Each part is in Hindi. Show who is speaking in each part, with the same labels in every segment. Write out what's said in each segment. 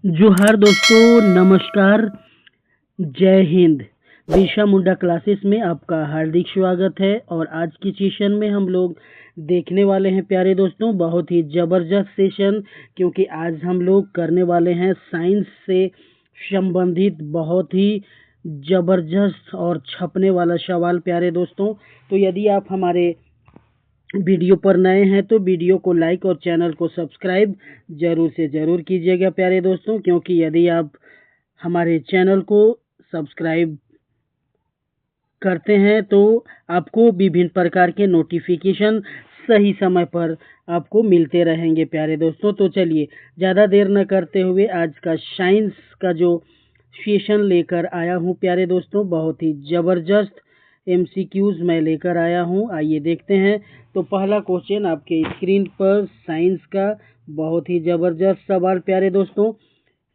Speaker 1: जोहार दोस्तों, नमस्कार, जय हिंद। बिरसा मुंडा क्लासेस में आपका हार्दिक स्वागत है और आज की सेशन में हम लोग देखने वाले हैं प्यारे दोस्तों बहुत ही ज़बरदस्त सेशन, क्योंकि आज हम लोग करने वाले हैं साइंस से संबंधित बहुत ही ज़बरदस्त और छपने वाला सवाल प्यारे दोस्तों। तो यदि आप हमारे वीडियो पर नए हैं तो वीडियो को लाइक और चैनल को सब्सक्राइब ज़रूर से ज़रूर कीजिएगा प्यारे दोस्तों, क्योंकि यदि आप हमारे चैनल को सब्सक्राइब करते हैं तो आपको विभिन्न प्रकार के नोटिफिकेशन सही समय पर आपको मिलते रहेंगे प्यारे दोस्तों। तो चलिए ज़्यादा देर न करते हुए आज का साइंस का जो सेशन लेकर आया हूँ प्यारे दोस्तों, बहुत ही ज़बरदस्त एमसीक्यूज़ मैं लेकर आया हूँ। आइए देखते हैं। तो पहला क्वेश्चन आपके स्क्रीन पर साइंस का बहुत ही ज़बरदस्त सवाल प्यारे दोस्तों।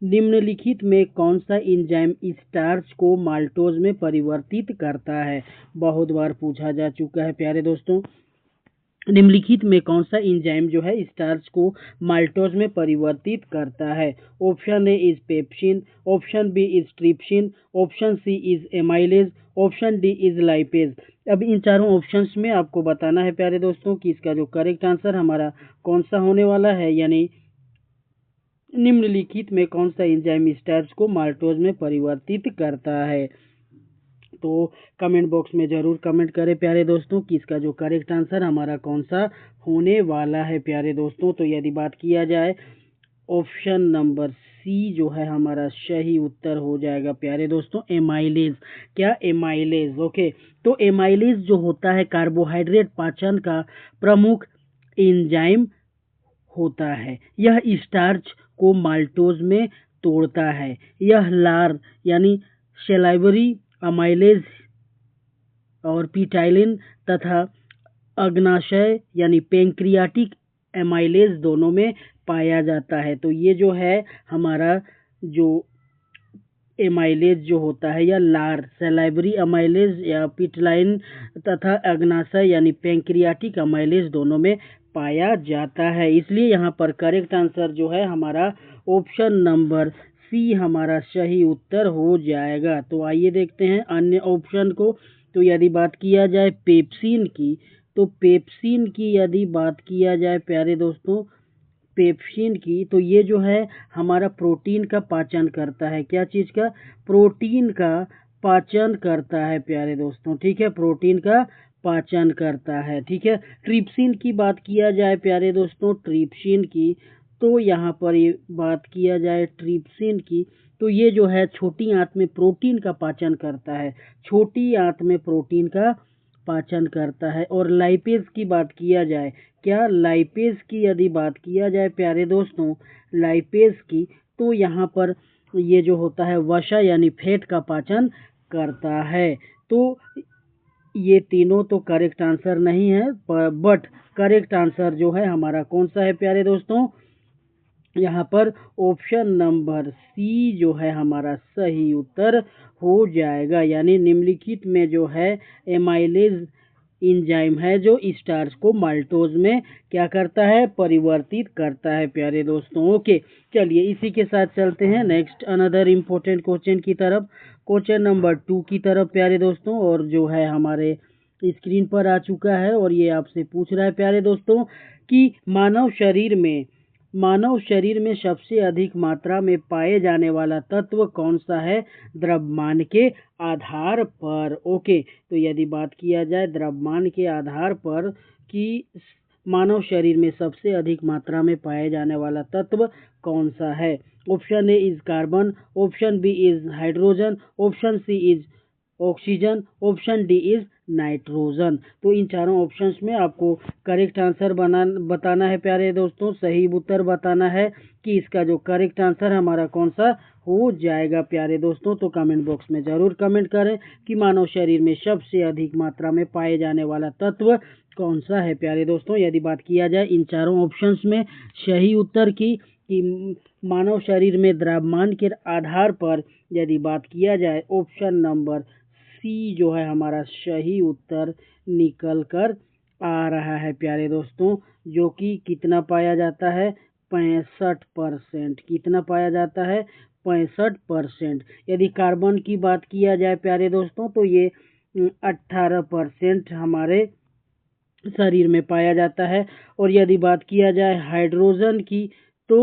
Speaker 1: निम्नलिखित में कौन सा एंजाइम स्टार्च को माल्टोज में परिवर्तित करता है? बहुत बार पूछा जा चुका है प्यारे दोस्तों। निम्नलिखित में कौन सा एंजाइम जो है स्टार्च को माल्टोज में परिवर्तित करता है? Option A is pepsin, option B is trypsin, option C is amylase, option D is lipase. अब इन चारों ऑप्शंस में आपको बताना है प्यारे दोस्तों कि इसका जो करेक्ट आंसर हमारा कौन सा होने वाला है, यानी निम्नलिखित में कौन सा एंजाइम स्टार्च को माल्टोज में परिवर्तित करता है। तो कमेंट बॉक्स में ज़रूर कमेंट करें प्यारे दोस्तों कि इसका जो करेक्ट आंसर हमारा कौन सा होने वाला है प्यारे दोस्तों। तो यदि बात किया जाए, ऑप्शन नंबर सी जो है हमारा सही उत्तर हो जाएगा प्यारे दोस्तों, एमाइलेज। क्या? एमाइलेज। ओके। तो एमाइलेज जो होता है कार्बोहाइड्रेट पाचन का प्रमुख एंजाइम होता है। यह स्टार्च को माल्टोज में तोड़ता है। यह लार यानी सेलाइवरी अमाइलेज और पीटाइलिन तथा अग्नाशय यानी पेंक्रियाटिक एमाइलेज दोनों में पाया जाता है। तो ये जो है हमारा जो एमाइलेज जो होता है या लार सेलाइवरी अमाइलेज या पिटलाइन तथा अग्नाशय यानी पेंक्रियाटिक अमाइलेज दोनों में पाया जाता है। इसलिए यहाँ पर करेक्ट आंसर जो है हमारा ऑप्शन नंबर सी हमारा सही उत्तर हो जाएगा। तो आइए देखते हैं अन्य ऑप्शन को। तो यदि बात किया जाए पेप्सिन की, तो पेप्सिन की यदि बात किया जाए प्यारे दोस्तों, पेप्सिन की, तो ये जो है हमारा प्रोटीन का पाचन करता है। क्या चीज़ का? प्रोटीन का पाचन करता है प्यारे दोस्तों। ठीक है, प्रोटीन का पाचन करता है। ठीक है। ट्रिप्सिन की बात किया जाए प्यारे दोस्तों, ट्रिप्सिन की, तो यहाँ पर ये बात किया जाए ट्रिप्सिन की, तो ये जो है छोटी आंत में प्रोटीन का पाचन करता है। छोटी आंत में प्रोटीन का पाचन करता है। और लाइपेज की बात किया जाए, क्या? लाइपेज की यदि बात किया जाए प्यारे दोस्तों, लाइपेज की, तो यहाँ पर ये जो होता है वसा यानी फैट का पाचन करता है। तो ये तीनों तो करेक्ट आंसर नहीं है, बट करेक्ट आंसर जो है हमारा कौन सा है प्यारे दोस्तों? यहाँ पर ऑप्शन नंबर सी जो है हमारा सही उत्तर हो जाएगा। यानी निम्नलिखित में जो है एमाइलेज एंजाइम है जो स्टार्च को माल्टोज में क्या करता है? परिवर्तित करता है प्यारे दोस्तों। ओके, चलिए इसी के साथ चलते हैं नेक्स्ट अनदर इम्पोर्टेंट क्वेश्चन की तरफ, क्वेश्चन नंबर 2 की तरफ प्यारे दोस्तों। और जो है हमारे स्क्रीन पर आ चुका है और ये आपसे पूछ रहा है प्यारे दोस्तों कि मानव शरीर में सबसे अधिक मात्रा में पाए जाने वाला तत्व कौन सा है द्रव्यमान के आधार पर? ओके, तो यदि बात किया जाए द्रव्यमान के आधार पर कि मानव शरीर में सबसे अधिक मात्रा में पाए जाने वाला तत्व कौन सा है? Option A is carbon, option B is hydrogen, option C is oxygen, option D is nitrogen. तो इन चारों ऑप्शंस में आपको करेक्ट आंसर बताना है प्यारे दोस्तों, सही उत्तर बताना है कि इसका जो करेक्ट आंसर हमारा कौन सा हो जाएगा प्यारे दोस्तों। तो कमेंट बॉक्स में ज़रूर कमेंट करें कि मानव शरीर में सबसे अधिक मात्रा में पाए जाने वाला तत्व कौन सा है प्यारे दोस्तों। यदि बात किया जाए इन चारों ऑप्शंस में सही उत्तर की कि मानव शरीर में द्रव्यमान के आधार पर यदि बात किया जाए, ऑप्शन नंबर सी जो है हमारा सही उत्तर निकल कर आ रहा है प्यारे दोस्तों, जो कि कितना पाया जाता है? 65%। कितना पाया जाता है? 65%। यदि कार्बन की बात किया जाए प्यारे दोस्तों तो ये 18% हमारे शरीर में पाया जाता है। और यदि बात किया जाए हाइड्रोजन की तो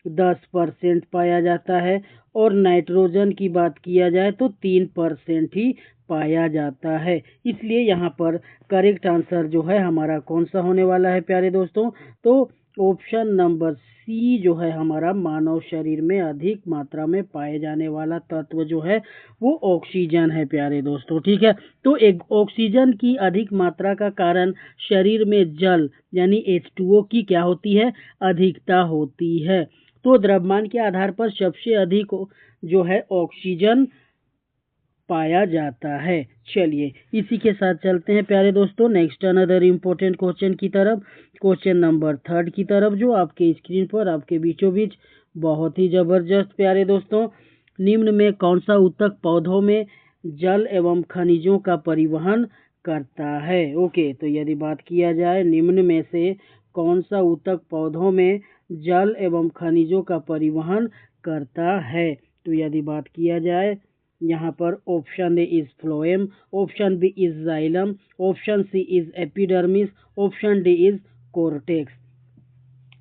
Speaker 1: 10% पाया जाता है। और नाइट्रोजन की बात किया जाए तो 3% ही पाया जाता है। इसलिए यहाँ पर करेक्ट आंसर जो है हमारा कौन सा होने वाला है प्यारे दोस्तों? तो ऑप्शन नंबर सी जो है हमारा मानव शरीर में अधिक मात्रा में पाए जाने वाला तत्व जो है वो ऑक्सीजन है प्यारे दोस्तों। ठीक है, तो एक ऑक्सीजन की अधिक मात्रा का कारण शरीर में जल यानी H2O की क्या होती है? अधिकता होती है। तो द्रव्यमान के आधार पर सबसे अधिक जो है ऑक्सीजन पाया जाता है। चलिए इसी के साथ चलते हैं प्यारे दोस्तों नेक्स्ट अनदर इम्पोर्टेंट क्वेश्चन की तरफ, क्वेश्चन नंबर 3 की तरफ, जो आपके स्क्रीन पर आपके बीचों बीच बहुत ही जबरदस्त प्यारे दोस्तों। निम्न में कौन सा ऊतक पौधों में जल एवं खनिजों का परिवहन करता है? ओके, तो यदि बात किया जाए निम्न में से कौन सा ऊतक पौधों में जल एवं खनिजों का परिवहन करता है, तो यदि बात किया जाए यहाँ पर option A is phloem, option B is xylem, option C is epidermis, option D is cortex.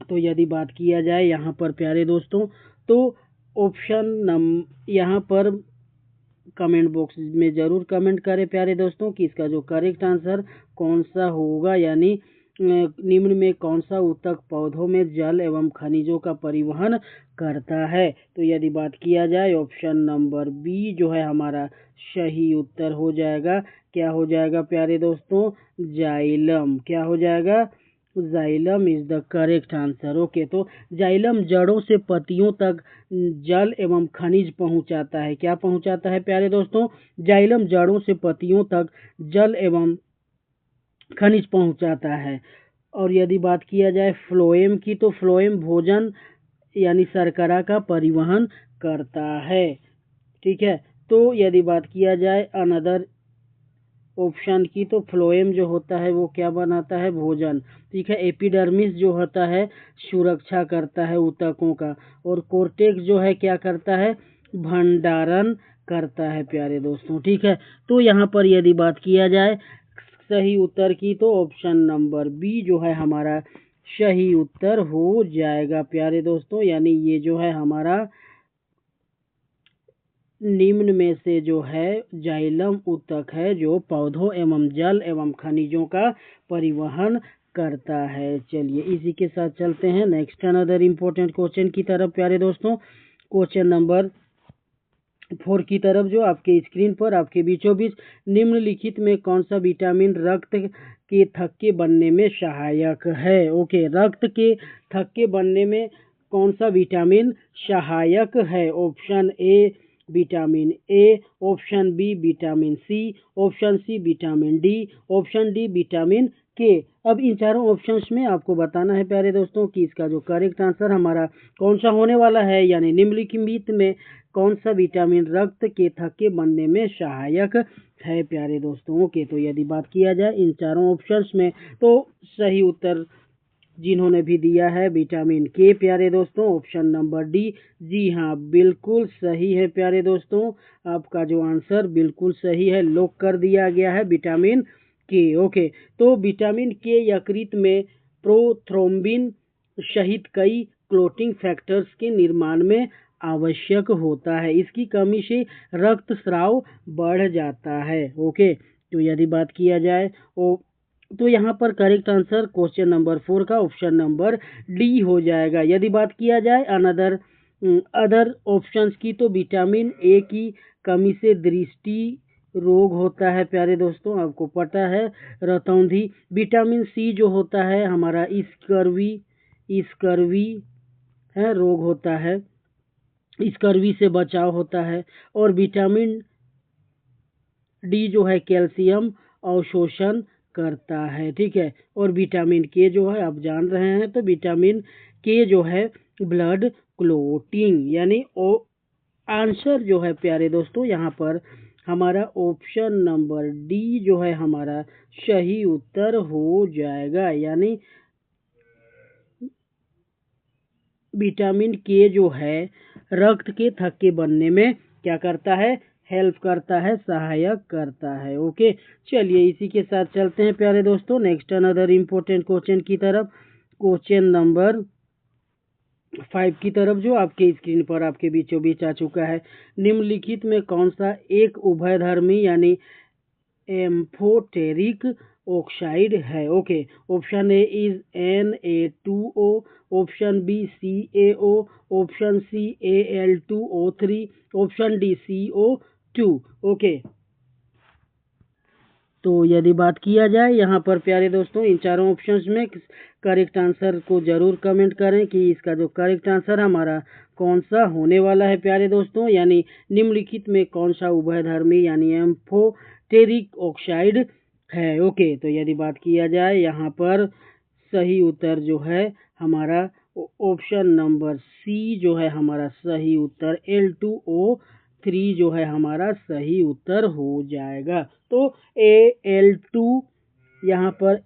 Speaker 1: तो यदि बात किया जाए यहाँ पर प्यारे दोस्तों तो यहाँ पर कमेंट बॉक्स में ज़रूर कमेंट करें प्यारे दोस्तों कि इसका जो करेक्ट आंसर कौन सा होगा, यानी निम्न में कौन सा ऊतक पौधों में जल एवं खनिजों का परिवहन करता है। तो यदि बात किया जाए ऑप्शन नंबर बी जो है हमारा सही उत्तर हो जाएगा। क्या हो जाएगा प्यारे दोस्तों? जाइलम। क्या हो जाएगा? Xylem is the correct answer. Okay, तो जाइलम जड़ों से पत्तियों तक जल एवं खनिज पहुंचाता है। क्या पहुंचाता है प्यारे दोस्तों? जाइलम जड़ों से पत्तियों तक जल एवं खनिज पहुंचाता है। और यदि बात किया जाए फ्लोएम की तो फ्लोएम भोजन यानी शर्करा का परिवहन करता है। ठीक है, तो यदि बात किया जाए अनदर ऑप्शन की तो फ्लोएम जो होता है वो क्या बनाता है? भोजन। ठीक है, एपिडर्मिस जो होता है सुरक्षा करता है ऊतकों का, और कोर्टेक्स जो है क्या करता है? भंडारण करता है प्यारे दोस्तों। ठीक है, तो यहाँ पर यदि बात किया जाए सही उत्तर की तो ऑप्शन नंबर बी जो है हमारा सही उत्तर हो जाएगा प्यारे दोस्तों, यानी ये जो है हमारा निम्न में से जो है जाइलम ऊतक है जो पौधों एवं जल एवं खनिजों का परिवहन करता है। चलिए इसी के साथ चलते हैं नेक्स्ट अनदर इम्पोर्टेंट क्वेश्चन की तरफ प्यारे दोस्तों, क्वेश्चन नंबर 4 की तरफ, जो आपके स्क्रीन पर आपके बीचों बीच निम्नलिखित में कौन सा विटामिन रक्त के थक्के बनने में सहायक है? ओके, रक्त के थक्के बनने में कौन सा विटामिन सहायक है? Option A vitamin A, option B vitamin C, option C vitamin D, option D vitamin K. अब इन चारों ऑप्शंस में आपको बताना है प्यारे दोस्तों कि इसका जो करेक्ट आंसर हमारा कौन सा होने वाला है, यानी निम्नलिखित में कौन सा विटामिन रक्त के थक्के बनने में सहायक है प्यारे दोस्तों। ओके, तो यदि बात किया जाए इन चारों ऑप्शंस में तो सही उत्तर जिन्होंने भी दिया है विटामिन के प्यारे दोस्तों, ऑप्शन नंबर डी। जी हाँ, बिल्कुल सही है प्यारे दोस्तों, आपका जो आंसर बिल्कुल सही है, लॉक कर दिया गया है विटामिन के। ओके, तो विटामिन के यकृत में प्रोथ्रोम्बिन सहित कई क्लोटिंग फैक्टर्स के निर्माण में आवश्यक होता है। इसकी कमी से रक्तस्राव बढ़ जाता है। ओके, तो यदि बात किया जाए तो यहाँ पर करेक्ट आंसर क्वेश्चन नंबर 4 का ऑप्शन नंबर डी हो जाएगा। यदि बात किया जाए अदर ऑप्शंस की तो विटामिन ए की कमी से दृष्टि रोग होता है प्यारे दोस्तों, आपको पता है, रतौंधी। विटामिन सी जो होता है हमारा स्कर्वी है रोग होता है, स्कर्वी से बचाव होता है। और विटामिन डी जो है कैल्शियम अवशोषण करता है। ठीक है, और विटामिन के जो है आप जान रहे हैं, तो विटामिन के जो है ब्लड क्लोटिंग, यानी आंसर जो है प्यारे दोस्तों यहाँ पर हमारा ऑप्शन नंबर डी जो है हमारा सही उत्तर हो जाएगा, यानी विटामिन के जो है रक्त के थक्के बनने में क्या करता है, हेल्प करता है, सहायक करता है। ओके, चलिए इसी के साथ चलते हैं प्यारे दोस्तों नेक्स्ट अनदर इम्पोर्टेंट क्वेश्चन की तरफ। क्वेश्चन नंबर 5 की तरफ जो आपके स्क्रीन पर आपके बीचों बीच आ चुका है। निम्नलिखित में कौन सा एक उभयधर्मी यानी एम्फोटेरिक ऑक्साइड है। Okay, option A is Na2O, option B CaO, option C Al2O3, option D CO2। Okay, तो यदि बात किया जाए यहाँ पर प्यारे दोस्तों इन चारों ऑप्शंस में करेक्ट आंसर को जरूर कमेंट करें कि इसका जो करेक्ट आंसर हमारा कौन सा होने वाला है प्यारे दोस्तों, यानी निम्नलिखित में कौन सा उभयधर्मी यानी एम्फोटेरिक ऑक्साइड है। ओके, तो यदि बात किया जाए यहाँ पर सही उत्तर जो है हमारा ऑप्शन नंबर सी जो है हमारा सही उत्तर Al2O3 जो है हमारा सही उत्तर हो जाएगा। तो Al2 यहाँ पर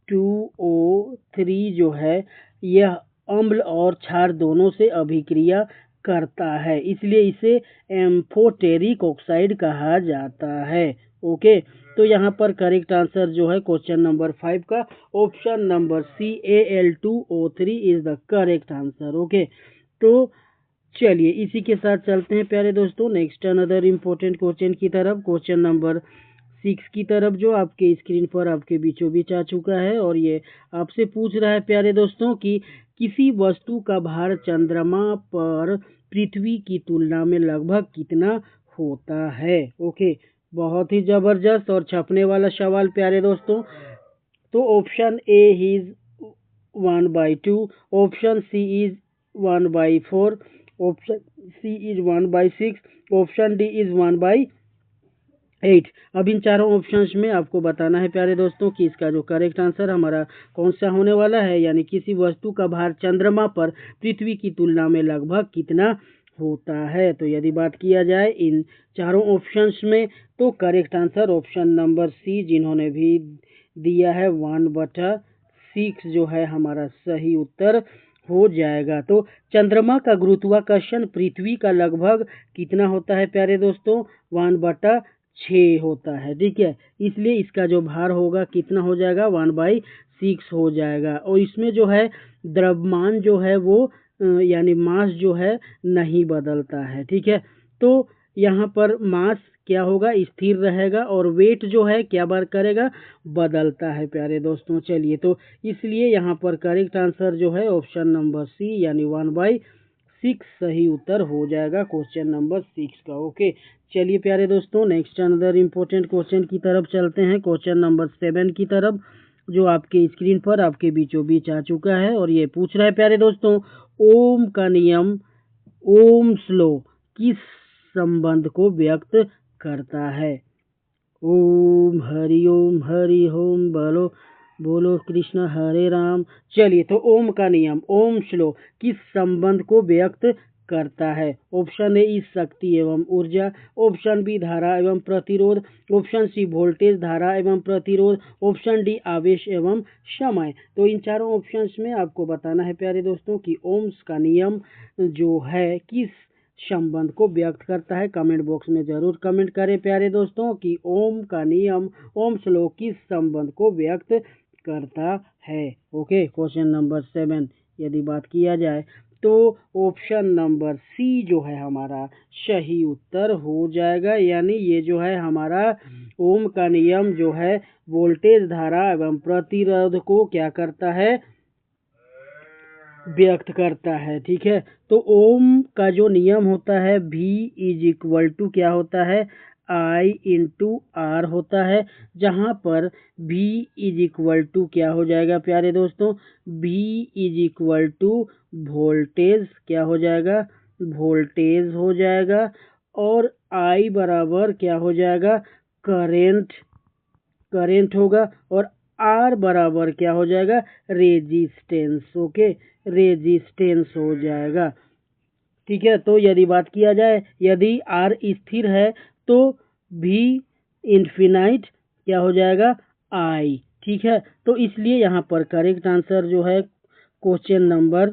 Speaker 1: Al2O3 जो है यह अम्ल और क्षार दोनों से अभिक्रिया करता है, इसलिए इसे एम्फोटेरिक ऑक्साइड कहा जाता है। ओके, तो यहाँ पर करेक्ट आंसर जो है क्वेश्चन नंबर 5 का option number C Al2O3 is the correct answer. Okay, तो चलिए इसी के साथ चलते हैं प्यारे दोस्तों नेक्स्ट अनदर इम्पोर्टेंट क्वेश्चन की तरफ। क्वेश्चन नंबर 6 की तरफ जो आपके स्क्रीन पर आपके बीचों बीच आ चुका है और ये आपसे पूछ रहा है प्यारे दोस्तों कि किसी वस्तु का भार चंद्रमा पर पृथ्वी की तुलना में लगभग कितना होता है। ओके, बहुत ही जबरदस्त और छपने वाला सवाल प्यारे दोस्तों। तो option A is 1/2, option C is 1/4, option C is 1/6, option D is 1/8। अब इन चारों ऑप्शंस में आपको बताना है प्यारे दोस्तों कि इसका जो करेक्ट आंसर हमारा कौन सा होने वाला है, यानी किसी वस्तु का भार चंद्रमा पर पृथ्वी की तुलना में लगभग कितना होता है। तो यदि बात किया जाए इन चारों ऑप्शंस में तो correct answer option number C जिन्होंने भी दिया है 1/6 जो है हमारा सही उत्तर हो जाएगा। तो चंद्रमा का गुरुत्वाकर्षण पृथ्वी का लगभग कितना होता है प्यारे दोस्तों, 1/6 होता है। ठीक है, इसलिए इसका जो भार होगा कितना हो जाएगा, 1/6 हो जाएगा। और इसमें जो है द्रव्यमान जो है वो यानी मास जो है नहीं बदलता है। ठीक है, तो यहाँ पर मास क्या होगा, स्थिर रहेगा और वेट जो है क्या बार करेगा, बदलता है प्यारे दोस्तों। चलिए, तो इसलिए यहाँ पर करेक्ट आंसर जो है ऑप्शन नंबर सी यानी 1/6 सही उत्तर हो जाएगा क्वेश्चन नंबर 6 का। ओके, चलिए प्यारे दोस्तों नेक्स्ट अनदर इम्पोर्टेंट क्वेश्चन की तरफ चलते हैं। क्वेश्चन नंबर 7 की तरफ जो आपके स्क्रीन पर आपके बीचों बीच आ चुका है और ये पूछ रहा है प्यारे दोस्तों ओम का नियम, ओम श्लो किस संबंध को व्यक्त करता है। ओम हरि ओम बोलो बोलो कृष्ण हरे राम। चलिए, तो ओम का नियम, ओम श्लो किस संबंध को व्यक्त करता है। ऑप्शन ए इस शक्ति एवं ऊर्जा, ऑप्शन बी धारा एवं प्रतिरोध, ऑप्शन सी वोल्टेज धारा एवं प्रतिरोध, ऑप्शन डी आवेश एवं समय। तो इन चारों ऑप्शंस में आपको बताना है प्यारे दोस्तों कि ओम्स का नियम जो है किस संबंध को व्यक्त करता है। कमेंट बॉक्स में जरूर कमेंट करें प्यारे दोस्तों कि ओम का नियम, ओम श्लोक किस संबंध को व्यक्त करता है। ओके, क्वेश्चन नंबर 7 यदि बात किया जाए तो ऑप्शन नंबर सी जो है हमारा सही उत्तर हो जाएगा, यानी ये जो है हमारा ओम का नियम जो है वोल्टेज धारा एवं प्रतिरोध को क्या करता है, व्यक्त करता है। ठीक है, तो ओम का जो नियम होता है V इज इक्वल टू क्या होता है, I इंटू R होता है, जहाँ पर V इज इक्वल टू क्या हो जाएगा प्यारे दोस्तों, V is equal to voltage क्या हो जाएगा, वोल्टेज हो जाएगा, और I बराबर क्या हो जाएगा, करेंट, करेंट होगा, और R बराबर क्या हो जाएगा, रेजिस्टेंस। ओके, रेजिस्टेंस हो जाएगा। ठीक है, तो यदि बात किया जाए यदि R स्थिर है तो V इन्फिनाइट क्या हो जाएगा, I। ठीक है, तो इसलिए यहाँ पर करेक्ट आंसर जो है क्वेश्चन नंबर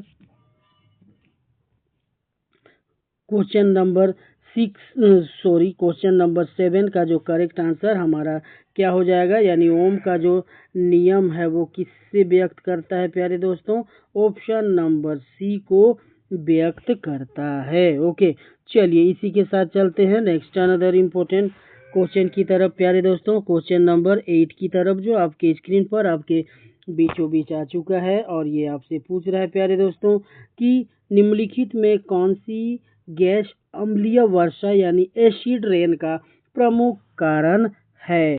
Speaker 1: 7 का जो करेक्ट आंसर हमारा क्या हो जाएगा, यानी ओम का जो नियम है वो किससे व्यक्त करता है प्यारे दोस्तों? ऑप्शन नंबर सी को व्यक्त करता है। ओके, चलिए इसी के साथ चलते हैं नेक्स्ट अनदर इम्पोर्टेंट क्वेश्चन की तरफ प्यारे दोस्तों। क्वेश्चन नंबर 8 की तरफ जो आपके स्क्रीन पर आपके बीचों बीच आ चुका है और ये आपसे पूछ रहा है प्यारे दोस्तों कि निम्नलिखित में कौन सी गैस अम्लीय वर्षा यानी एसिड रेन का प्रमुख कारण है?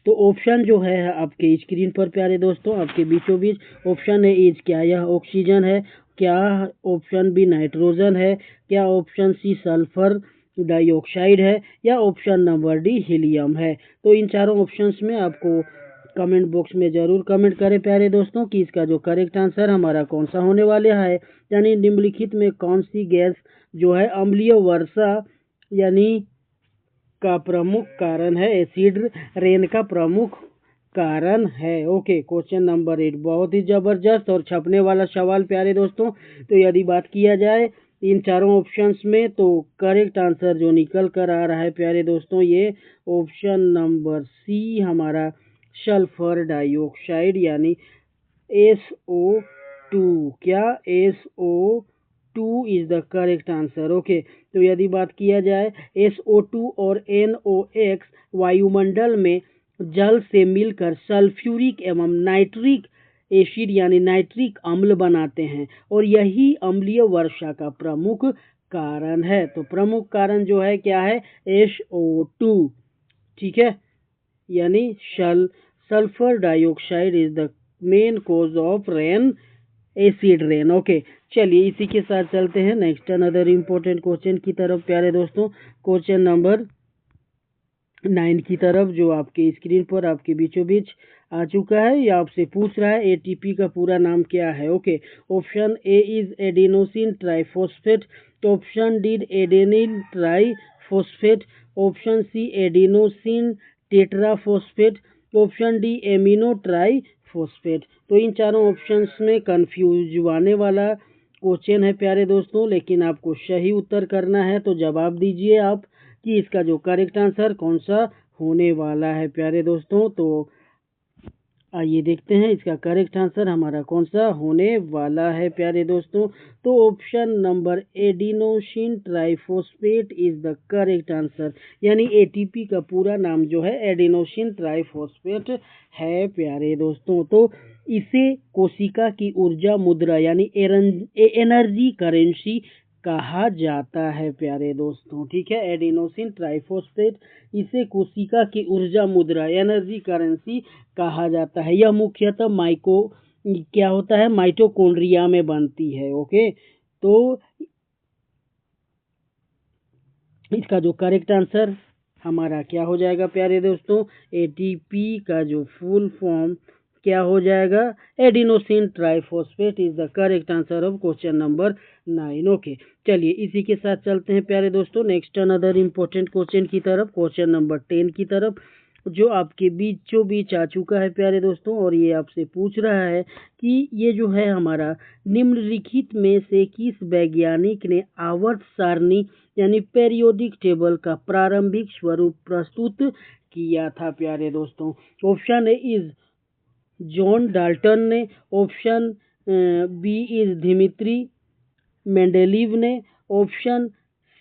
Speaker 1: तो ऑप्शन जो है आपके स्क्रीन पर प्यारे दोस्तों आपके बीचों बीच ऑप्शन है इज, क्या यह ऑक्सीजन है? क्या ऑप्शन बी नाइट्रोजन है? क्या ऑप्शन सी सल्फर डाइऑक्साइड है? या ऑप्शन नंबर डी हीलियम है? तो इन चारों ऑप्शंस में आपको कमेंट बॉक्स में ज़रूर कमेंट करें प्यारे दोस्तों कि इसका जो करेक्ट आंसर हमारा कौन सा होने वाला है, यानी निम्नलिखित में कौन सी गैस जो है अम्लीय वर्षा यानी का प्रमुख कारण है, एसिड रेन का प्रमुख कारण है। ओके, क्वेश्चन नंबर 8 बहुत ही ज़बरदस्त और छपने वाला सवाल प्यारे दोस्तों। तो यदि बात किया जाए इन चारों ऑप्शंस में तो करेक्ट आंसर जो निकल कर आ रहा है प्यारे दोस्तों ये ऑप्शन नंबर सी हमारा सल्फर डाइऑक्साइड यानी SO2। क्या SO2 is the correct answer. Okay, तो यदि बात किया जाए SO2 और NOx वायुमंडल में जल से मिलकर सल्फ्यूरिक एवं नाइट्रिक एसिड यानी नाइट्रिक अम्ल बनाते हैं और यही अम्लीय वर्षा का प्रमुख कारण है। तो प्रमुख कारण जो है क्या है? SO2। ठीक है, यानी sulphur dioxide is the main cause of rain, acid rain. Okay, चलिए इसी के साथ चलते हैं नेक्स्ट अनदर इम्पोर्टेंट क्वेश्चन की तरफ प्यारे दोस्तों। क्वेश्चन नंबर 9 की तरफ जो आपके स्क्रीन पर आपके बीचों बीच आ चुका है। ये आपसे पूछ रहा है ATP का पूरा नाम क्या है। Okay, option A is adenosine triphosphate, option D adenyl triphosphate, option C adenosine tetraphosphate, option D amino triphosphate. तो इन चारों ऑप्शंस में कंफ्यूज आने वाला क्वेश्चन है प्यारे दोस्तों, लेकिन आपको सही उत्तर करना है तो जवाब दीजिए आप कि इसका जो करेक्ट आंसर कौन सा होने वाला है प्यारे दोस्तों। तो आइए देखते हैं इसका करेक्ट आंसर हमारा कौन सा होने वाला है प्यारे दोस्तों। तो option number adenosine triphosphate is the correct answer, यानी ATP का पूरा नाम जो है एडिनोसिन ट्राइफॉस्फेट है प्यारे दोस्तों। तो इसे कोशिका की ऊर्जा मुद्रा यानी एनर्जी करेंसी कहा जाता है प्यारे दोस्तों। ठीक है, एडिनोसिन ट्राइफॉस्फेट इसे कोशिका की ऊर्जा मुद्रा एनर्जी करेंसी कहा जाता है। यह मुख्यतः क्या होता है, माइटोकॉन्ड्रिया में बनती है। ओके, तो इसका जो करेक्ट आंसर हमारा क्या हो जाएगा प्यारे दोस्तों? ATP का जो फुल फॉर्म क्या हो जाएगा? Adenosine triphosphate is the correct answer of question number 9। Okay, चलिए इसी के साथ चलते हैं प्यारे दोस्तों नेक्स्ट अनदर इम्पोर्टेंट क्वेश्चन की तरफ, क्वेश्चन नंबर 10 की तरफ जो आपके बीचों बीच आ चुका है प्यारे दोस्तों। और ये आपसे पूछ रहा है कि ये जो है हमारा निम्नलिखित में से किस वैज्ञानिक ने आवर्त सारणी यानी पेरियोडिक टेबल का प्रारंभिक स्वरूप प्रस्तुत किया था प्यारे दोस्तों। Option A is John Dalton ने, option B is Dmitri Mendeleev ने, ऑप्शन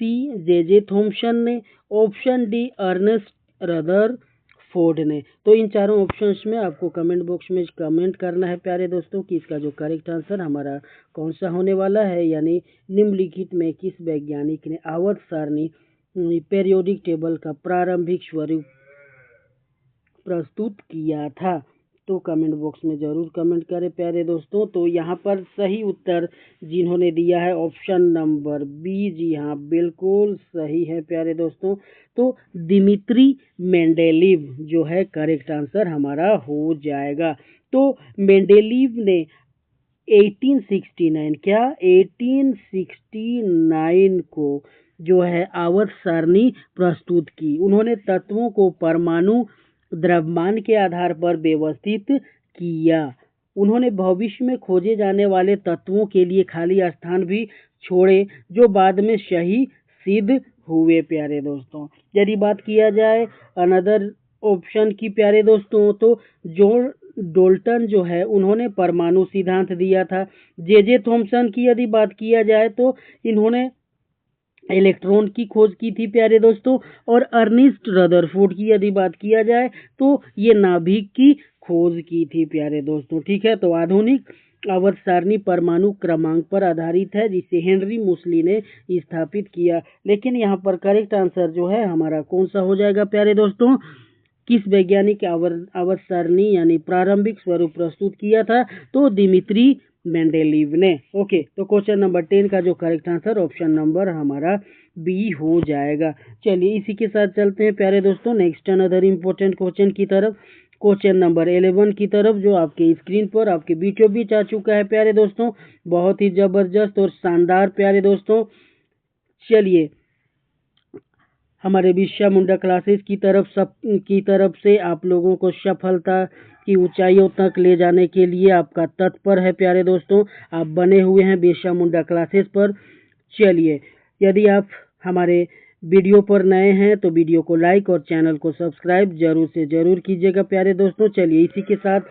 Speaker 1: सी जे थॉम्सन ने, ऑप्शन डी अर्नेस्ट रदरफोर्ड ने। तो इन चारों ऑप्शंस में आपको कमेंट बॉक्स में कमेंट करना है प्यारे दोस्तों कि इसका जो करेक्ट आंसर हमारा कौन सा होने वाला है, यानी निम्नलिखित में किस वैज्ञानिक ने आवर्त सारणी पीरियोडिक टेबल का प्रारंभिक स्वरूप प्रस्तुत किया था। तो कमेंट बॉक्स में ज़रूर कमेंट करें प्यारे दोस्तों। तो यहाँ पर सही उत्तर जिन्होंने दिया है ऑप्शन नंबर बी, जी हाँ बिल्कुल सही है प्यारे दोस्तों। तो दिमित्री मेंडेलीव जो है करेक्ट आंसर हमारा हो जाएगा। तो मेंडेलीव ने 1869 क्या 1869 को जो है आवर्त सारणी प्रस्तुत की। उन्होंने तत्वों को परमाणु द्रव्यमान के आधार पर व्यवस्थित किया। उन्होंने भविष्य में खोजे जाने वाले तत्वों के लिए खाली स्थान भी छोड़े जो बाद में सही सिद्ध हुए प्यारे दोस्तों। यदि बात किया जाए अनदर ऑप्शन की प्यारे दोस्तों, तो जॉन डोल्टन जो है उन्होंने परमाणु सिद्धांत दिया था। जे थॉमसन की यदि बात किया जाए तो इन्होंने इलेक्ट्रॉन की खोज की थी प्यारे दोस्तों। और अर्निस्ट रदरफोर्ड की यदि बात किया जाए तो ये नाभिक की खोज की थी प्यारे दोस्तों। ठीक है, तो आधुनिक आवर्त सारणी परमाणु क्रमांक पर आधारित है जिसे हेनरी मोसली ने स्थापित किया। लेकिन यहाँ पर करेक्ट आंसर जो है हमारा कौन सा हो जाएगा प्यारे दोस्तों? किस वैज्ञानिक आवर्त सारणी यानी प्रारंभिक स्वरूप प्रस्तुत किया था? तो दिमित्री मेंडेलीव ने। ओके, तो क्वेश्चन नंबर 10 का जो करेक्ट आंसर ऑप्शन नंबर हमारा बी हो जाएगा। चलिए इसी के साथ चलते हैं प्यारे दोस्तों नेक्स्ट अनदर इम्पोर्टेंट क्वेश्चन की तरफ। क्वेश्चन नंबर 11 की तरफ जो आपके स्क्रीन पर आपके बीचों बीच आ चुका है प्यारे दोस्तों। बहुत ही जबरदस्त और शानदार प्यारे दोस्तों। चलिए हमारे बिरसा मुंडा क्लासेस की तरफ से आप लोगों को सफलता की ऊंचाइयों तक ले जाने के लिए आपका तत्पर है प्यारे दोस्तों। आप बने हुए हैं बिरसा मुंडा क्लासेस पर। चलिए यदि आप हमारे वीडियो पर नए हैं तो वीडियो को लाइक और चैनल को सब्सक्राइब जरूर से जरूर कीजिएगा प्यारे दोस्तों। चलिए इसी के साथ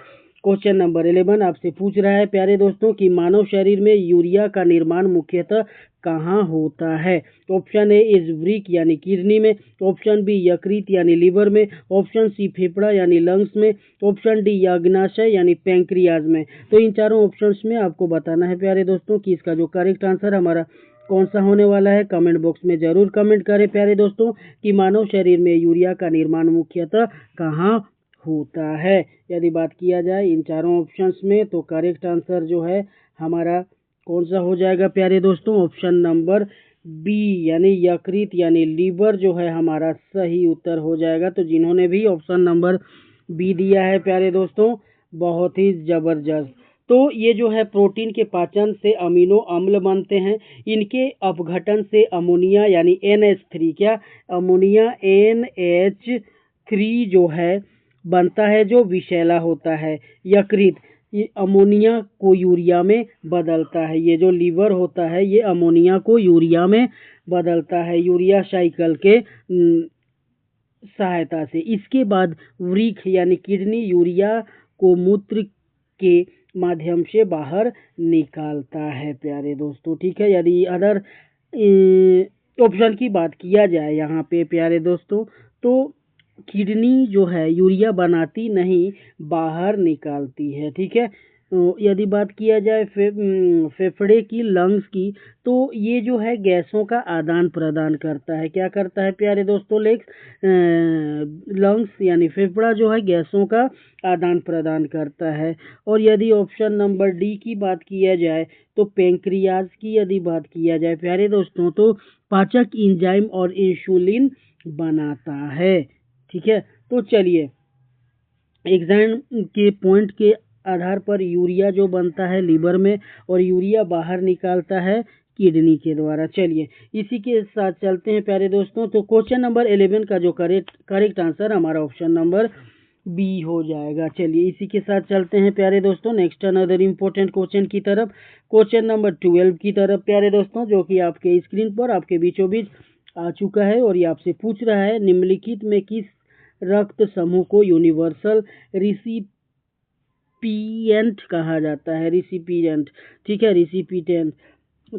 Speaker 1: क्वेश्चन नंबर 11 आपसे पूछ रहा है प्यारे दोस्तों कि मानव शरीर में यूरिया का निर्माण मुख्यतः कहाँ होता है? ऑप्शन ए इज वृक यानी किडनी में, ऑप्शन बी यकृत यानी लीवर में, ऑप्शन सी फेफड़ा यानी लंग्स में, ऑप्शन डी अग्नाशय यानी पैंक्रियाज में। तो इन चारों ऑप्शंस में आपको बताना है प्यारे दोस्तों कि इसका जो करेक्ट आंसर हमारा कौन सा होने वाला है। कमेंट बॉक्स में जरूर कमेंट करें प्यारे दोस्तों कि मानव शरीर में यूरिया का निर्माण मुख्यतः कहाँ होता है। यदि बात किया जाए इन चारों ऑप्शंस में तो करेक्ट आंसर जो है हमारा कौन सा हो जाएगा प्यारे दोस्तों? ऑप्शन नंबर बी यानी यकृत यानी लीवर जो है हमारा सही उत्तर हो जाएगा। तो जिन्होंने भी ऑप्शन नंबर बी दिया है प्यारे दोस्तों बहुत ही जबरदस्त। तो ये जो है प्रोटीन के पाचन से अमीनो अम्ल बनते हैं। इनके अपघटन से अमोनिया यानी NH3 क्या अमोनिया NH3 जो है बनता है जो विषैला होता है। यकृत ये अमोनिया को यूरिया में बदलता है। ये जो लीवर होता है ये अमोनिया को यूरिया में बदलता है यूरिया साइकिल के सहायता से। इसके बाद वृक्क यानी किडनी यूरिया को मूत्र के माध्यम से बाहर निकालता है प्यारे दोस्तों। ठीक है, यदि अदर ऑप्शन की बात किया जाए यहाँ पे प्यारे दोस्तों तो किडनी जो है यूरिया बनाती नहीं बाहर निकालती है। ठीक है, तो यदि बात किया जाए फेफड़े की लंग्स की तो ये जो है गैसों का आदान प्रदान करता है। क्या करता है प्यारे दोस्तों? लंग्स यानी फेफड़ा जो है गैसों का आदान प्रदान करता है। और यदि ऑप्शन नंबर डी की बात किया जाए तो पैंक्रियाज की यदि बात किया जाए प्यारे दोस्तों तो पाचक एंजाइम और इंसुलिन बनाता है। ठीक है, तो चलिए एग्जाम के पॉइंट के आधार पर यूरिया जो बनता है लीवर में और यूरिया बाहर निकालता है किडनी के द्वारा। चलिए इसी के साथ चलते हैं प्यारे दोस्तों। तो क्वेश्चन नंबर 11 का जो करेक्ट आंसर हमारा ऑप्शन नंबर बी हो जाएगा। चलिए इसी के साथ चलते हैं प्यारे दोस्तों नेक्स्ट अनदर इम्पोर्टेंट क्वेश्चन की तरफ। क्वेश्चन नंबर 12 की तरफ प्यारे दोस्तों जो कि आपके स्क्रीन पर आपके बीचों बीच आ चुका है और ये आपसे पूछ रहा है निम्नलिखित में किस रक्त समूह को यूनिवर्सल रिसिपिएंट कहा जाता है? रिसिपिएंट, ठीक है, रिसिपिएंट।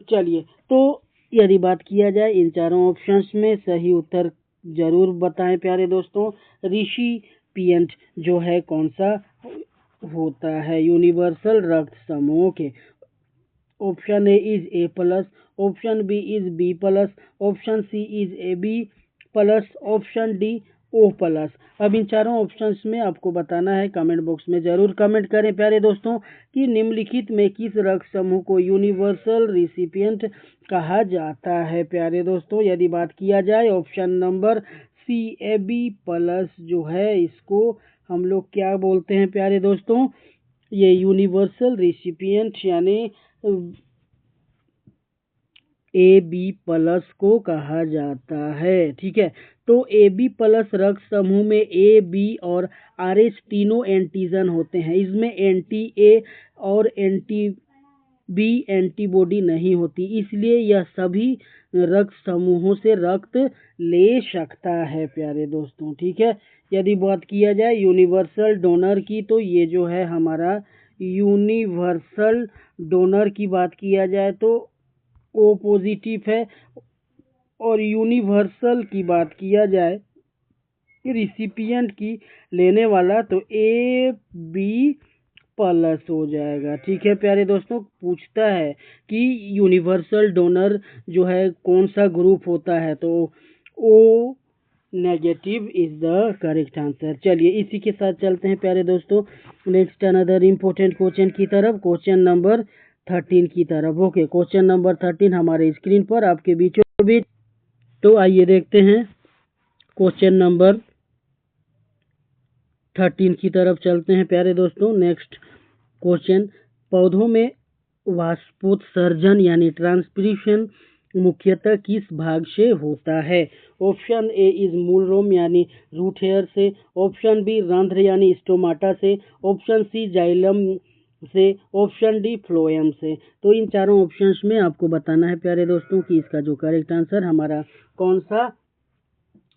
Speaker 1: चलिए तो यदि बात किया जाए इन चारों ऑप्शंस में सही उत्तर जरूर बताएं प्यारे दोस्तों। रिसिपिएंट जो है कौन सा होता है यूनिवर्सल रक्त समूह के? Option A is A plus, option B is B plus, option C is A B plus, option D O plus. अब इन चारों ऑप्शंस में आपको बताना है। कमेंट बॉक्स में जरूर कमेंट करें प्यारे दोस्तों कि निम्नलिखित में किस रक्त समूह को यूनिवर्सल रिसिपिएंट कहा जाता है प्यारे दोस्तों। यदि बात किया जाए option number C A B plus जो है इसको हम लोग क्या बोलते हैं प्यारे दोस्तों? ये यूनिवर्सल रिसिपिएंट यानी AB+ को कहा जाता है। ठीक है, तो AB+ रक्त समूह में A, B और RH तीनों एंटीजन होते हैं। इसमें एंटी-A और एंटी-B एंटीबॉडी नहीं होती, इसलिए यह सभी रक्त समूहों से रक्त ले सकता है प्यारे दोस्तों। ठीक है, यदि बात किया जाए यूनिवर्सल डोनर की, तो ये जो है हमारा यूनिवर्सल डोनर की बात किया जाए तो O पॉजिटिव है, और यूनिवर्सल की बात किया जाए रिसिपिएंट की लेने वाला तो AB+ हो जाएगा। ठीक है प्यारे दोस्तों, पूछता है कि यूनिवर्सल डोनर जो है कौन सा ग्रुप होता है, तो O negative is the correct answer. चलिए इसी के साथ चलते हैं प्यारे दोस्तों नेक्स्ट अनदर इम्पोर्टेंट क्वेश्चन की तरफ, क्वेश्चन नंबर 13 की तरफ। ओके, क्वेश्चन नंबर 13 हमारे स्क्रीन पर आपके बीचों बीच। तो आइए देखते हैं क्वेश्चन नंबर 13 की तरफ चलते हैं प्यारे दोस्तों। नेक्स्ट क्वेश्चन, पौधों में वाष्पोत्सर्जन यानी ट्रांसपिरेशन मुख्यतः किस भाग से होता है? ऑप्शन ए इज मूल रोम यानी रूट हेयर से, ऑप्शन बी रंध्र यानी स्टोमाटा से, ऑप्शन सी जाइलम से, ऑप्शन डी फ्लोएम से। तो इन चारों ऑप्शंस में आपको बताना है प्यारे दोस्तों कि इसका जो करेक्ट आंसर हमारा कौन सा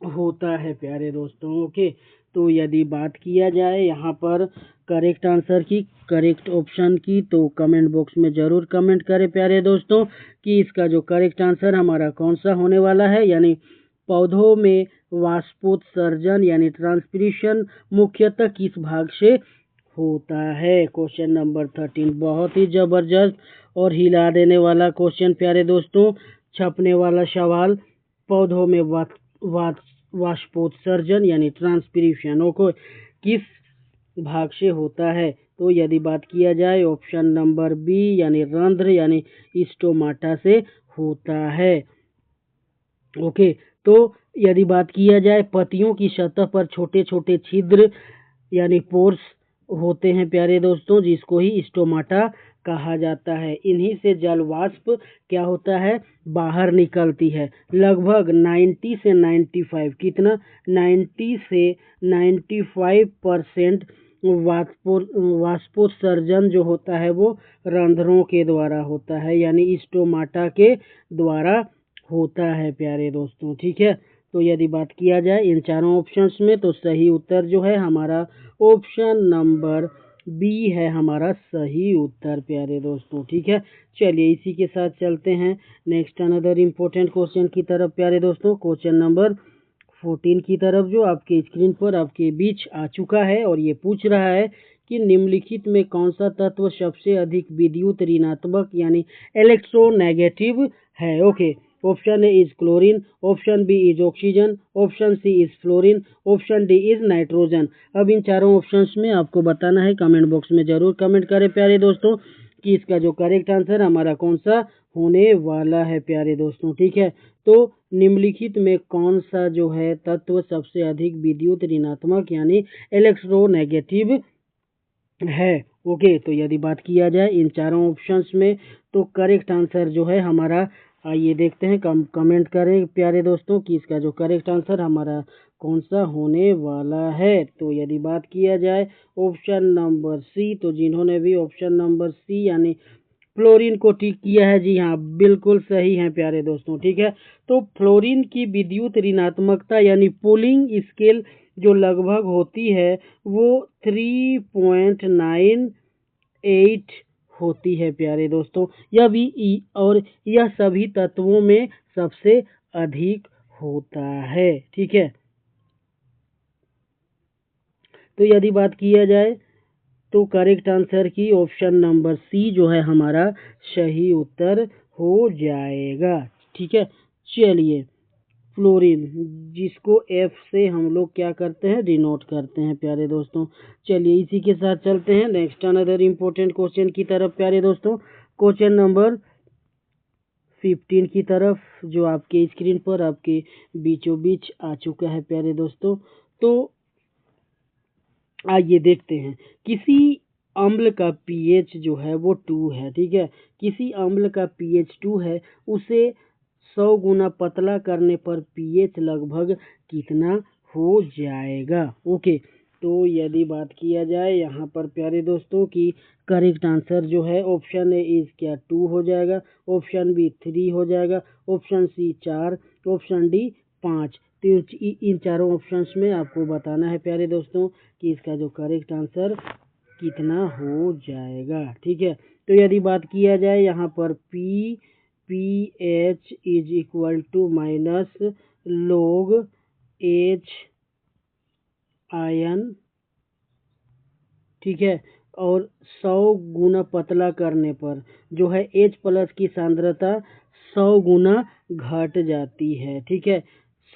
Speaker 1: होता है प्यारे दोस्तों। ओके, तो यदि बात किया जाए यहाँ पर करेक्ट आंसर की, करेक्ट ऑप्शन की, तो कमेंट बॉक्स में ज़रूर कमेंट करें प्यारे दोस्तों कि इसका जो करेक्ट आंसर हमारा कौन सा होने वाला है। यानी पौधों में वाष्पोत्सर्जन यानी ट्रांसपिरेशन मुख्यतः किस भाग से होता है। क्वेश्चन नंबर 13 बहुत ही ज़बरदस्त और हिला देने वाला क्वेश्चन प्यारे दोस्तों, छपने वाला सवाल, पौधों में वाष्पोत्सर्जन यानी ट्रांसपिरेशन को किस भाग से होता है। तो यदि बात किया जाए ऑप्शन नंबर बी यानी रंध्र यानी स्टोमाटा से होता है। ओके, तो यदि बात किया जाए पत्तियों की सतह पर छोटे छोटे छिद्र यानी पोर्स होते हैं प्यारे दोस्तों, जिसको ही स्टोमाटा कहा जाता है। इन्हीं से जल वाष्प क्या होता है, बाहर निकलती है। लगभग 90 से 95 कितना 90 से 95% वाष्पोत्सर्जन जो होता है वो रंध्रों के द्वारा होता है, यानी स्टोमाटा के द्वारा होता है प्यारे दोस्तों। ठीक है, तो यदि बात किया जाए इन चारों ऑप्शंस में, तो सही उत्तर जो है हमारा ऑप्शन नंबर बी है हमारा सही उत्तर प्यारे दोस्तों। ठीक है, चलिए इसी के साथ चलते हैं नेक्स्ट अनदर इम्पोर्टेंट क्वेश्चन की तरफ प्यारे दोस्तों, क्वेश्चन नंबर 14 की तरफ, जो आपके स्क्रीन पर आपके बीच आ चुका है। और ये पूछ रहा है कि निम्नलिखित में कौन सा तत्व सबसे अधिक विद्युत ऋणात्मक यानी इलेक्ट्रोनेगेटिव है। Okay, option A is chlorine, option B is oxygen, option C is fluorine, option D is nitrogen. अब इन चारों ऑप्शंस में आपको बताना है, कमेंट बॉक्स में जरूर कमेंट करें प्यारे दोस्तों कि इसका जो करेक्ट आंसर हमारा कौन सा होने वाला है प्यारे दोस्तों। ठीक है, तो निम्नलिखित में कौन सा जो है तत्व सबसे अधिक विद्युत ऋणात्मक यानी इलेक्ट्रोनेगेटिव है। ओके, तो यदि बात किया जाए इन चारों ऑप्शंस में, तो करेक्ट आंसर जो है हमारा, आइए देखते हैं, कमेंट करें प्यारे दोस्तों कि इसका जो करेक्ट आंसर हमारा कौन सा होने वाला है। तो यदि बात किया जाए ऑप्शन नंबर सी, तो जिन्होंने भी ऑप्शन नंबर सी यानी फ्लोरीन को टिक किया है, जी हाँ बिल्कुल सही है प्यारे दोस्तों। ठीक है, तो फ्लोरीन की विद्युत ऋणात्मकता यानी पुलिंग स्केल जो लगभग होती है वो 3.98 होती है प्यारे दोस्तों। यह भी और यह सभी तत्वों में सबसे अधिक होता है। ठीक है, तो यदि बात किया जाए तो करेक्ट आंसर की ऑप्शन नंबर सी जो है हमारा सही उत्तर हो जाएगा। ठीक है, चलिए फ्लोरीन जिसको एफ से हम लोग क्या करते हैं, डिनोट करते हैं प्यारे दोस्तों। चलिए इसी के साथ चलते हैं नेक्स्ट अनदर इम्पोर्टेंट क्वेश्चन की तरफ प्यारे दोस्तों, क्वेश्चन नंबर 15 की तरफ, जो आपके स्क्रीन पर आपके बीचों बीच आ चुका है प्यारे दोस्तों। तो आइए देखते हैं, किसी अम्ल का pH जो है वो 2 है, ठीक है। किसी अम्ल का pH 2 है, उसे 100 गुना पतला करने पर pH लगभग कितना हो जाएगा। ओके, तो यदि बात किया जाए यहाँ पर प्यारे दोस्तों कि करेक्ट आंसर जो है ऑप्शन ए इज क्या 2 हो जाएगा, ऑप्शन बी 3 हो जाएगा, ऑप्शन सी 4, ऑप्शन डी 5। तो इन चारों ऑप्शंस में आपको बताना है प्यारे दोस्तों कि इसका जो करेक्ट आंसर कितना हो जाएगा, ठीक है। तो यदि बात किया जाए यहाँ पर pH is equal to minus log H आयन, ठीक है, और 100 गुना पतला करने पर जो है H प्लस की सांद्रता 100 गुना घट जाती है, ठीक है,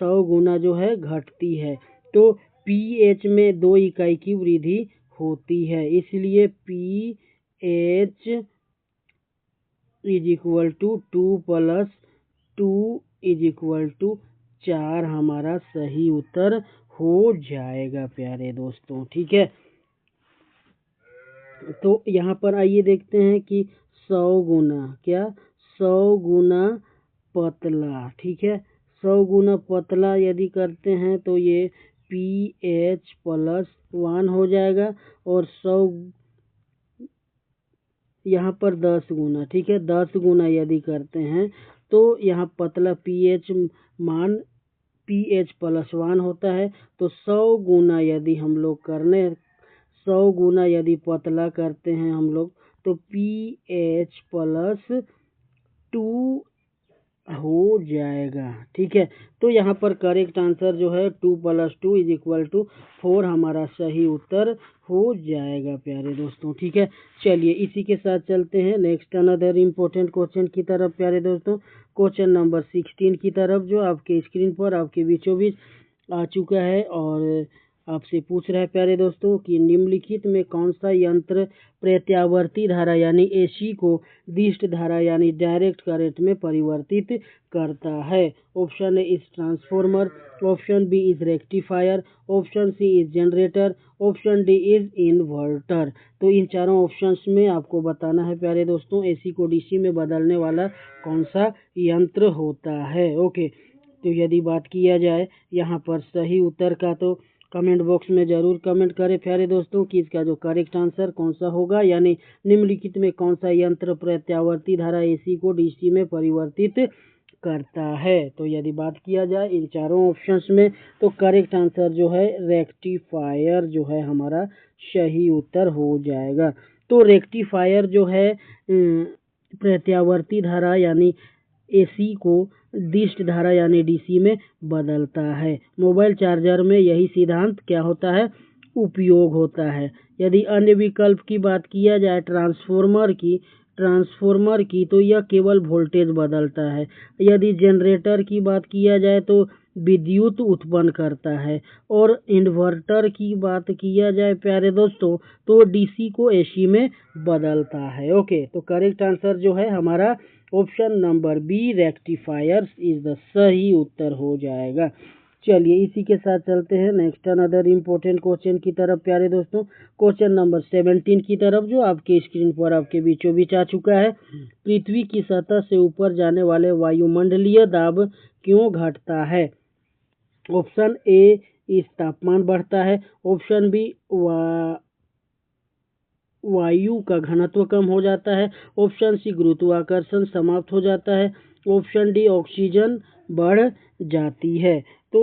Speaker 1: 100 गुना जो है घटती है। तो pH में 2 इकाई की वृद्धि होती है, इसलिए pH is equal to 2 plus 2 is equal to 4 हमारा सही उत्तर हो जाएगा प्यारे दोस्तों, ठीक है। तो यहाँ पर आइए देखते हैं कि 100 गुना क्या 100 गुना पतला, ठीक है, 100 गुना पतला यदि करते हैं तो ये pH प्लस 1 हो जाएगा, और 100 यहाँ पर 10 गुना, ठीक है, 10 गुना यदि करते हैं तो यहाँ पतला pH मान pH प्लस 1 होता है। तो 100 गुना यदि हम लोग 100 गुना यदि पतला करते हैं हम लोग तो pH प्लस 2 हो जाएगा, ठीक है। तो यहाँ पर करेक्ट आंसर जो है 2 प्लस 2 इज इक्वल टू 4 हमारा सही उत्तर हो जाएगा प्यारे दोस्तों, ठीक है। चलिए इसी के साथ चलते हैं नेक्स्ट अनदर इम्पोर्टेंट क्वेश्चन की तरफ प्यारे दोस्तों। क्वेश्चन नंबर 16 की तरफ जो आपके स्क्रीन पर आपके बीचों बीच आ चुका है, और आपसे पूछ रहा है प्यारे दोस्तों कि निम्नलिखित में कौन सा यंत्र प्रत्यावर्ती धारा यानी AC को दिष्ट धारा यानी डायरेक्ट करंट में परिवर्तित करता है। Option A is transformer, option B is rectifier, option C is generator, option D is inverter. तो इन चारों ऑप्शंस में आपको बताना है प्यारे दोस्तों AC को DC में बदलने वाला कौन सा यंत्र होता है। ओके, तो यदि बात किया जाए यहाँ पर सही उत्तर का तो कमेंट बॉक्स में ज़रूर कमेंट करें प्यारे दोस्तों कि इसका जो करेक्ट आंसर कौन सा होगा, यानी निम्नलिखित में कौन सा यंत्र प्रत्यावर्ती धारा AC को DC में परिवर्तित करता है। तो यदि बात किया जाए इन चारों ऑप्शंस में तो करेक्ट आंसर जो है रेक्टिफायर जो है हमारा सही उत्तर हो जाएगा। तो रेक्टिफायर जो है प्रत्यावर्ती धारा यानी AC को दिष्ट धारा यानी DC में बदलता है। मोबाइल चार्जर में यही सिद्धांत क्या होता है, उपयोग होता है। यदि अन्य विकल्प की बात किया जाए ट्रांसफॉर्मर की तो यह केवल वोल्टेज बदलता है। यदि जनरेटर की बात किया जाए तो विद्युत उत्पन्न करता है, और इन्वर्टर की बात किया जाए प्यारे दोस्तों तो DC को AC में बदलता है। ओके, तो करेक्ट आंसर जो है हमारा option number B rectifiers is the सही उत्तर हो जाएगा। चलिए इसी के साथ चलते हैं नेक्स्ट अनदर इम्पोर्टेंट क्वेश्चन की तरफ प्यारे दोस्तों। क्वेश्चन नंबर 17 की तरफ जो आपके स्क्रीन पर आपके बीचों बीच आ चुका है। पृथ्वी की सतह से ऊपर जाने वाले वायुमंडलीय दाब क्यों घटता है। ऑप्शन ए इस तापमान बढ़ता है, ऑप्शन बी वायु का घनत्व कम हो जाता है, ऑप्शन सी गुरुत्वाकर्षण समाप्त हो जाता है, ऑप्शन डी ऑक्सीजन बढ़ जाती है। तो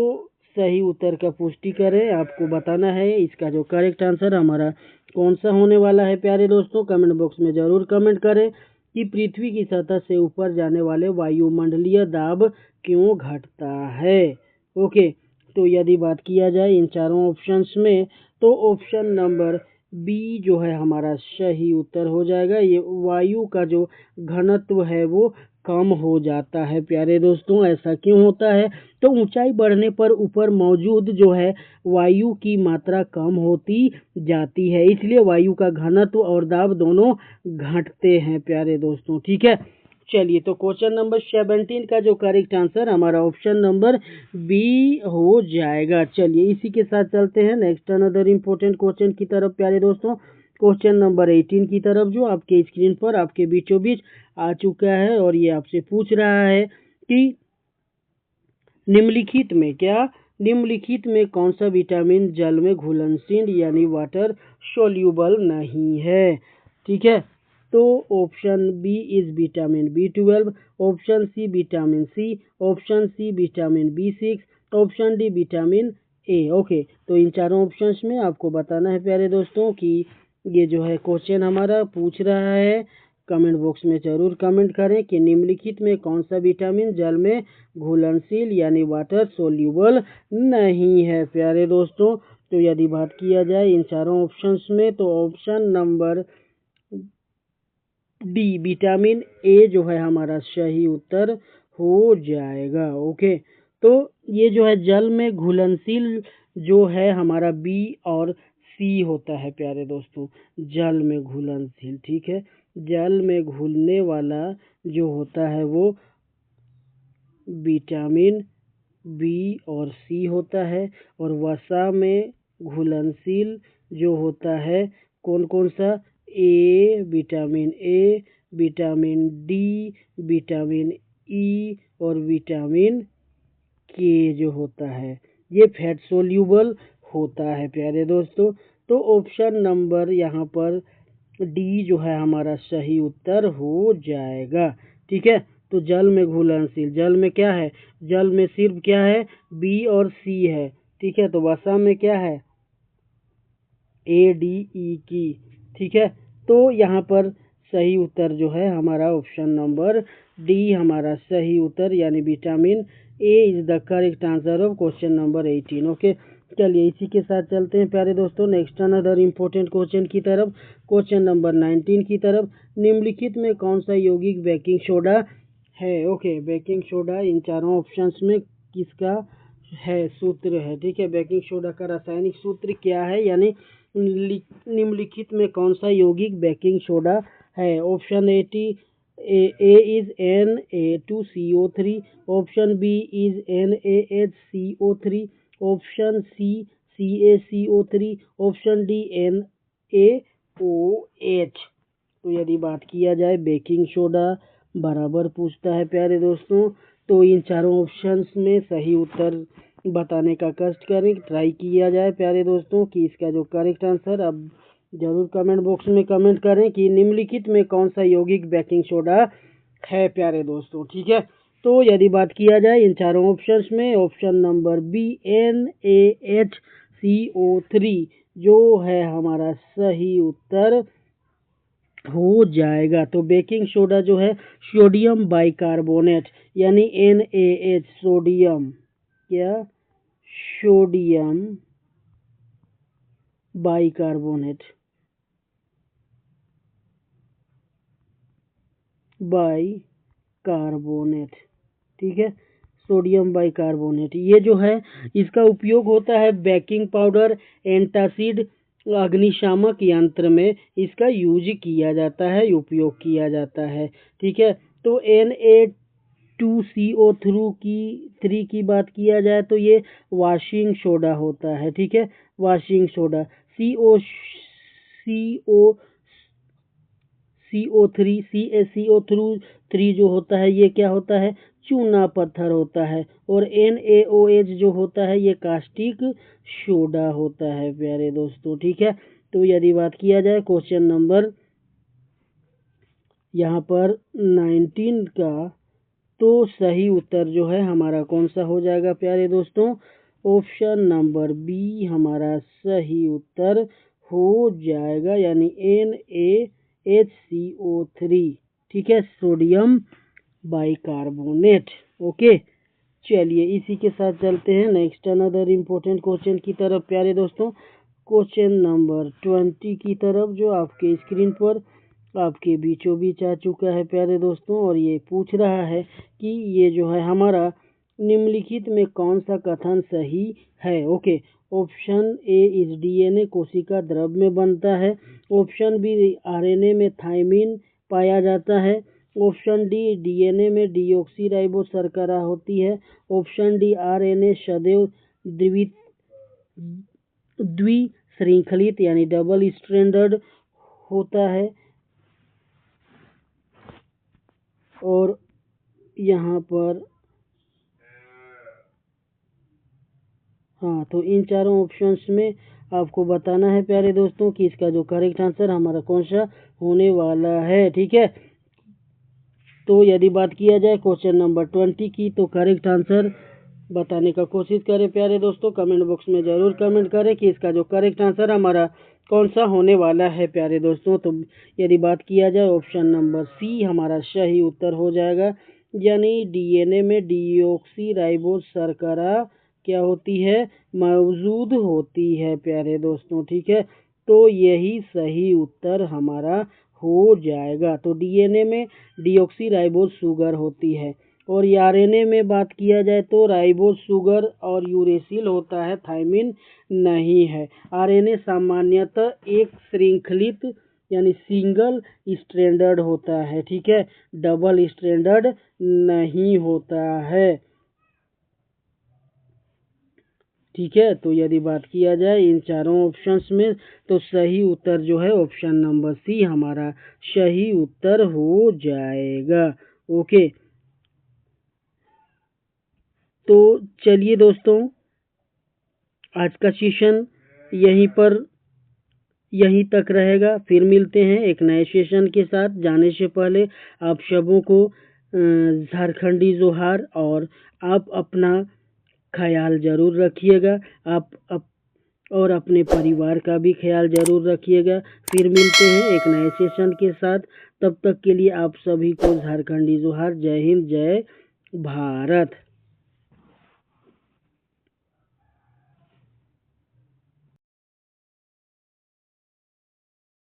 Speaker 1: सही उत्तर का पुष्टि करें, आपको बताना है इसका जो करेक्ट आंसर हमारा कौन सा होने वाला है प्यारे दोस्तों। कमेंट बॉक्स में ज़रूर कमेंट करें कि पृथ्वी की सतह से ऊपर जाने वाले वायुमंडलीय दाब क्यों घटता है। ओके, तो यदि बात किया जाए इन चारों ऑप्शंस में तो ऑप्शन नंबर बी जो है हमारा सही उत्तर हो जाएगा। ये वायु का जो घनत्व है वो कम हो जाता है प्यारे दोस्तों। ऐसा क्यों होता है, तो ऊंचाई बढ़ने पर ऊपर मौजूद जो है वायु की मात्रा कम होती जाती है, इसलिए वायु का घनत्व और दाब दोनों घटते हैं प्यारे दोस्तों, ठीक है। चलिए, तो क्वेश्चन नंबर 17 का जो करेक्ट आंसर हमारा ऑप्शन नंबर बी हो जाएगा। चलिए इसी के साथ चलते हैं नेक्स्ट अनदर इम्पोर्टेंट क्वेश्चन की तरफ प्यारे दोस्तों। क्वेश्चन नंबर 18 की तरफ, जो आपके स्क्रीन पर आपके बीचों बीच आ चुका है और ये आपसे पूछ रहा है कि निम्नलिखित में कौन सा विटामिन जल में घुलनशील यानी वाटर सोल्यूबल नहीं है। ठीक है, तो option B is vitamin B12, option C vitamin C, option C vitamin B6, option D vitamin A. Okay, तो इन चारों ऑप्शंस में आपको बताना है प्यारे दोस्तों कि ये जो है क्वेश्चन हमारा पूछ रहा है। कमेंट बॉक्स में जरूर कमेंट करें कि निम्नलिखित में कौन सा विटामिन जल में घुलनशील यानी वाटर सोल्यूबल नहीं है प्यारे दोस्तों। तो यदि बात किया जाए इन चारों ऑप्शंस में, तो ऑप्शन नंबर डी विटामिन ए जो है हमारा सही उत्तर हो जाएगा। ओके, तो ये जो है जल में घुलनशील जो है हमारा बी और सी होता है प्यारे दोस्तों, जल में घुलनशील। ठीक है, जल में घुलने वाला जो होता है वो विटामिन बी और सी होता है, और वसा में घुलनशील जो होता है कौन कौन सा, vitamin A, vitamin D, vitamin E और विटामिन के जो होता है ये फैट सोल्यूबल होता है प्यारे दोस्तों। तो ऑप्शन नंबर यहाँ पर डी जो है हमारा सही उत्तर हो जाएगा। ठीक है, तो जल में घुलनशील, जल में क्या है, जल में सिर्फ क्या है, बी और सी है। ठीक है, तो वसा में क्या है, ADE की। ठीक है, तो यहाँ पर सही उत्तर जो है हमारा ऑप्शन नंबर डी हमारा सही उत्तर, यानी vitamin A is the correct answer of question number 18। Okay, चलिए इसी के साथ चलते हैं प्यारे दोस्तों नेक्स्ट अनदर इम्पोर्टेंट क्वेश्चन की तरफ, क्वेश्चन नंबर 19 की तरफ। निम्नलिखित में कौन सा यौगिक बेकिंग सोडा है। ओके, बेकिंग सोडा इन चारों ऑप्शंस में किसका है सूत्र है। ठीक है, बेकिंग सोडा का रासायनिक सूत्र क्या है, यानी निम्नलिखित में कौन सा यौगिक बेकिंग सोडा है। Option A is Na2CO3, option B is NaHCO3, option C CaCO3, option D NaOH। तो यदि बात किया जाए बेकिंग सोडा बराबर पूछता है प्यारे दोस्तों, तो इन चारों ऑप्शंस में सही उत्तर बताने का कष्ट करें, ट्राई किया जाए प्यारे दोस्तों कि इसका जो करेक्ट आंसर, अब जरूर कमेंट बॉक्स में कमेंट करें कि निम्नलिखित में कौन सा यौगिक बेकिंग सोडा है प्यारे दोस्तों। ठीक है, तो यदि बात किया जाए इन चारों ऑप्शंस में, ऑप्शन नंबर बी NaHCO3 जो है हमारा सही उत्तर हो जाएगा। तो बेकिंग सोडा जो है सोडियम बाइकार्बोनेट यानी NaH, सोडियम क्या, सोडियम बाइकार्बोनेट, बाइकार्बोनेट। ठीक है, सोडियम बाइकार्बोनेट ये जो है इसका उपयोग होता है बेकिंग पाउडर, एंटासिड, अग्निशामक यंत्र में इसका यूज किया जाता है, उपयोग किया जाता है। ठीक है, तो Na2CO3 की बात किया जाए तो ये वॉशिंग सोडा होता है। ठीक है, वॉशिंग सोडा। CaCO3 जो होता है ये क्या होता है, चूना पत्थर होता है, और NaOH जो होता है ये कास्टिक सोडा होता है प्यारे दोस्तों। ठीक है, तो यदि बात किया जाए क्वेश्चन नंबर यहाँ पर 19 का, तो सही उत्तर जो है हमारा कौन सा हो जाएगा प्यारे दोस्तों, ऑप्शन नंबर बी हमारा सही उत्तर हो जाएगा, यानी NaHCO3। ठीक है, सोडियम बाइकार्बोनेट। ओके, चलिए इसी के साथ चलते हैं नेक्स्ट अनदर इम्पोर्टेंट क्वेश्चन की तरफ प्यारे दोस्तों, क्वेश्चन नंबर 20 की तरफ, जो आपके स्क्रीन पर आपके बीचों बीच आ चुका है प्यारे दोस्तों, और ये पूछ रहा है कि ये जो है हमारा निम्नलिखित में कौन सा कथन सही है। Okay, option A is DNA कोशिका द्रव में बनता है, ऑप्शन बी RNA में थायमिन पाया जाता है, ऑप्शन डी DNA में डीऑक्सी शर्करा होती है, ऑप्शन डी RNA सदैव द्विश्रृंखलित यानी डबल स्ट्रैंडेड होता है। और यहाँ पर हाँ, तो इन चारों ऑप्शंस में आपको बताना है प्यारे दोस्तों कि इसका जो करेक्ट आंसर हमारा कौन सा होने वाला है। ठीक है, तो यदि बात किया जाए क्वेश्चन नंबर 20 की, तो करेक्ट आंसर बताने का कोशिश करें प्यारे दोस्तों। कमेंट बॉक्स में ज़रूर कमेंट करें कि इसका जो करेक्ट आंसर हमारा कौन सा होने वाला है प्यारे दोस्तों। तो यदि बात किया जाए ऑप्शन नंबर सी हमारा सही उत्तर हो जाएगा, यानी डीएनए में डीऑक्सी राइबोज शर्करा क्या होती है, मौजूद होती है प्यारे दोस्तों। ठीक है, तो यही सही उत्तर हमारा हो जाएगा। तो डीएनए में डीऑक्सी राइबोज शुगर होती है, और आरएनए में बात किया जाए तो राइबोज शुगर और यूरेसिल होता है, थायमिन नहीं है। आरएनए सामान्यतः एक श्रृंखलित यानी सिंगल स्ट्रैंडेड होता है। ठीक है, डबल स्ट्रैंडेड नहीं होता है। ठीक है, तो यदि बात किया जाए इन चारों ऑप्शंस में, तो सही उत्तर जो है ऑप्शन नंबर सी हमारा सही उत्तर हो जाएगा। ओके, तो चलिए दोस्तों, आज का सेशन यहीं तक रहेगा। फिर मिलते हैं एक नए सेशन के साथ। जाने से पहले आप सबों को झारखंडी जोहार, और आप अपना ख्याल ज़रूर रखिएगा। और अपने परिवार का भी ख्याल ज़रूर रखिएगा। फिर मिलते हैं एक नए सेशन के साथ। तब तक के लिए आप सभी को झारखंडी जोहार। जय हिंद, जय भारत।